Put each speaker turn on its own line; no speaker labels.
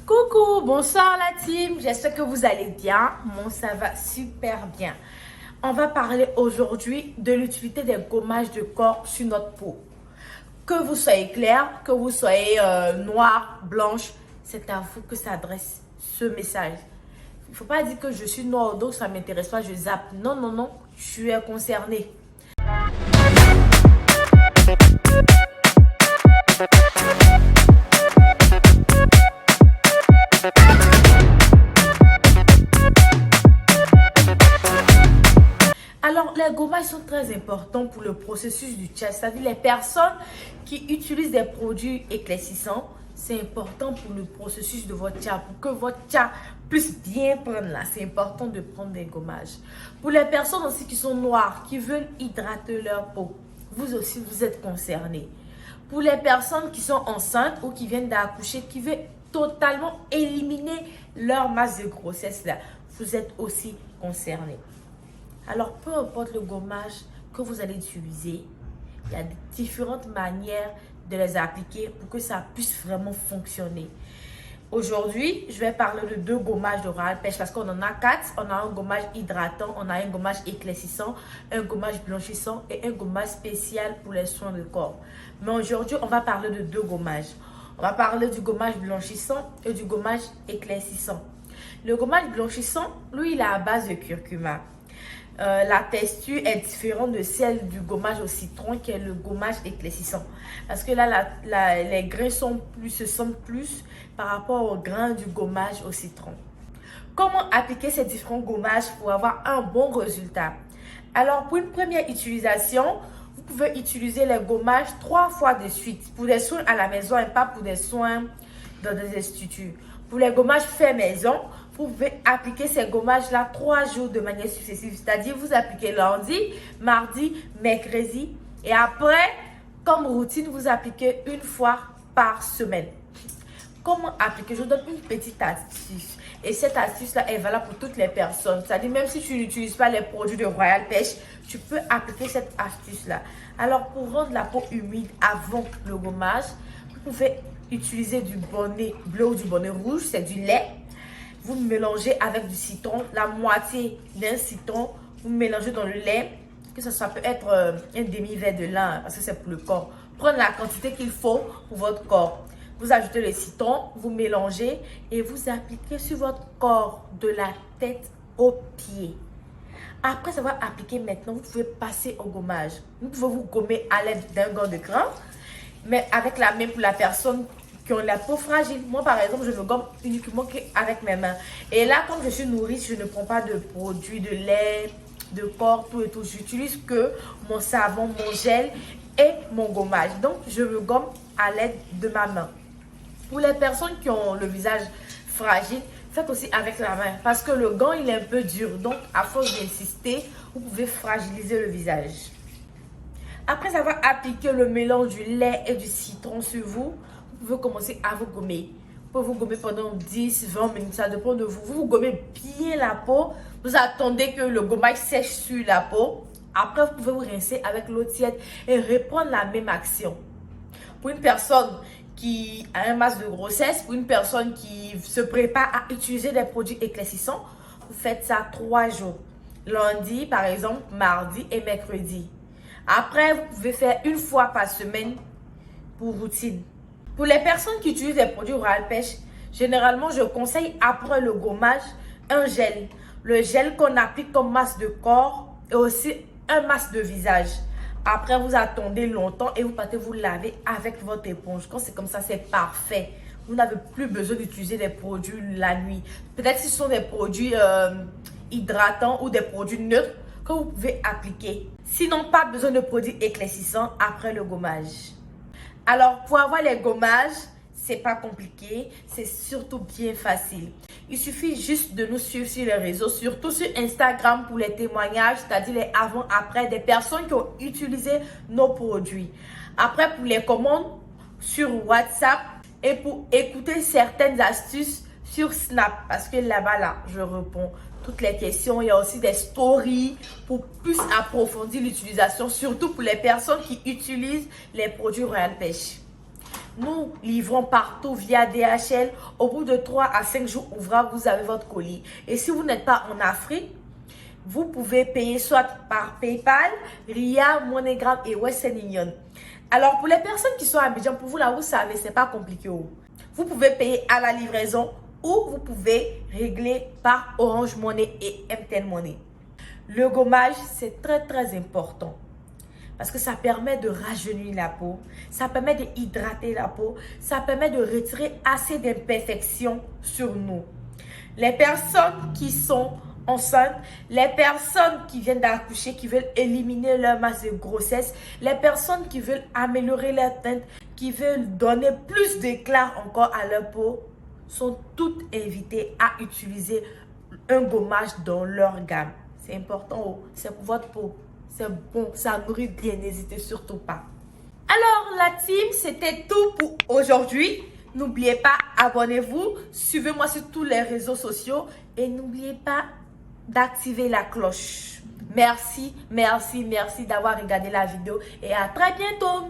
Coucou, bonsoir la team, j'espère que vous allez bien. Moi, ça va super bien. On va parler aujourd'hui de l'utilité des gommages de corps sur notre peau. Que vous soyez clair, que vous soyez noire, blanche, c'est à vous que s'adresse ce message. Il ne faut pas dire que je suis noire, donc ça ne m'intéresse pas, je zappe. Non, non, non, je suis concernée. Alors, les gommages sont très importants pour le processus du tcha. C'est-à-dire les personnes qui utilisent des produits éclaircissants, c'est important pour le processus de votre tcha. Pour que votre tcha puisse bien prendre là, c'est important de prendre des gommages. Pour les personnes aussi qui sont noires, qui veulent hydrater leur peau, vous aussi, vous êtes concernés. Pour les personnes qui sont enceintes ou qui viennent d'accoucher, qui veulent totalement éliminer leur masse de grossesse là, vous êtes aussi concernés. Alors, peu importe le gommage que vous allez utiliser, il y a différentes manières de les appliquer pour que ça puisse vraiment fonctionner. Aujourd'hui, je vais parler de deux gommages de Royal Pêche parce qu'on en a quatre. On a un gommage hydratant, on a un gommage éclaircissant, un gommage blanchissant et un gommage spécial pour les soins de corps. Mais aujourd'hui, on va parler de deux gommages. On va parler du gommage blanchissant et du gommage éclaircissant. Le gommage blanchissant, lui, il est à base de curcuma. La texture est différente de celle du gommage au citron qui est le gommage éclaircissant. Parce que là, les grains se sentent plus par rapport aux grains du gommage au citron. Comment appliquer ces différents gommages pour avoir un bon résultat? Alors, pour une première utilisation, vous pouvez utiliser les gommages 3 fois de suite pour des soins à la maison et pas pour des soins dans des instituts. Pour les gommages faits maison, vous pouvez appliquer ces gommages-là 3 jours de manière successive. C'est-à-dire, vous appliquez lundi, mardi, mercredi. Et après, comme routine, vous appliquez une fois par semaine. Comment appliquer? Je vous donne une petite astuce. Et cette astuce-là est valable pour toutes les personnes. C'est-à-dire, même si tu n'utilises pas les produits de Royal Pêche, tu peux appliquer cette astuce-là. Alors, pour rendre la peau humide avant le gommage, vous pouvez utiliser du bonnet bleu ou du bonnet rouge. C'est du lait. Vous mélangez avec du citron, la moitié d'un citron, vous mélangez dans le lait, que ça peut être un demi-verre de lin, parce que c'est pour le corps. Prenez la quantité qu'il faut pour votre corps. Vous ajoutez le citron, vous mélangez et vous appliquez sur votre corps de la tête aux pieds. Après avoir appliqué maintenant, vous pouvez passer au gommage. Vous pouvez vous gommer à l'aide d'un gant de crin, mais avec la main pour la personne qui ont la peau fragile. Moi, par exemple, je me gomme uniquement avec mes mains. Et là, comme je suis nourrice, je ne prends pas de produits, de lait, de corps, tout et tout. J'utilise que mon savon, mon gel et mon gommage. Donc, je me gomme à l'aide de ma main. Pour les personnes qui ont le visage fragile, faites aussi avec la main. Parce que le gant, il est un peu dur. Donc, à force d'insister, vous pouvez fragiliser le visage. Après avoir appliqué le mélange du lait et du citron sur vous, vous pouvez commencer à vous gommer. Vous pouvez vous gommer pendant 10-20 minutes, ça dépend de vous. Vous gommez bien la peau. Vous attendez que le gommage sèche sur la peau. Après, vous pouvez vous rincer avec l'eau tiède et reprendre la même action. Pour une personne qui a un masque de grossesse, pour une personne qui se prépare à utiliser des produits éclaircissants, vous faites ça 3 jours. Lundi, par exemple, mardi et mercredi. Après, vous pouvez faire une fois par semaine pour routine. Pour les personnes qui utilisent des produits Royal Pêche, généralement, je conseille après le gommage un gel. Le gel qu'on applique comme masque de corps et aussi un masque de visage. Après, vous attendez longtemps et vous partez vous laver avec votre éponge. Quand c'est comme ça, c'est parfait. Vous n'avez plus besoin d'utiliser des produits la nuit. Peut-être si ce sont des produits hydratants ou des produits neutres que vous pouvez appliquer. Sinon, pas besoin de produits éclaircissants après le gommage. Alors, pour avoir les gommages, c'est pas compliqué, c'est surtout bien facile. Il suffit juste de nous suivre sur les réseaux, surtout sur Instagram pour les témoignages, c'est-à-dire les avant-après des personnes qui ont utilisé nos produits. Après, pour les commandes sur WhatsApp et pour écouter certaines astuces sur Snap, parce que là-bas, je réponds toutes les questions. Il y a aussi des stories pour plus approfondir l'utilisation, surtout pour les personnes qui utilisent les produits Royal Pêche. Nous livrons partout via DHL. Au bout de 3 à 5 jours ouvrables, vous avez votre colis. Et si vous n'êtes pas en Afrique, vous pouvez payer soit par PayPal, Ria, MoneyGram et Western Union. Alors, pour les personnes qui sont à Abidjan, pour vous, là, vous savez, c'est pas compliqué. Vous pouvez payer à la livraison ou vous pouvez régler par Orange Money et MTN Money. Le gommage, c'est très important parce que ça permet de rajeunir la peau, ça permet d'hydrater la peau, ça permet de retirer assez d'imperfections sur nous. Les personnes qui sont enceintes, les personnes qui viennent d'accoucher, qui veulent éliminer leur masse de grossesse, les personnes qui veulent améliorer leur teinte, qui veulent donner plus d'éclat encore à leur peau, sont toutes invitées à utiliser un gommage dans leur gamme. C'est important, c'est pour votre peau. C'est bon, ça nourrit bien, n'hésitez surtout pas. Alors la team, c'était tout pour aujourd'hui. N'oubliez pas, abonnez-vous, suivez-moi sur tous les réseaux sociaux et n'oubliez pas d'activer la cloche. Merci d'avoir regardé la vidéo et à très bientôt.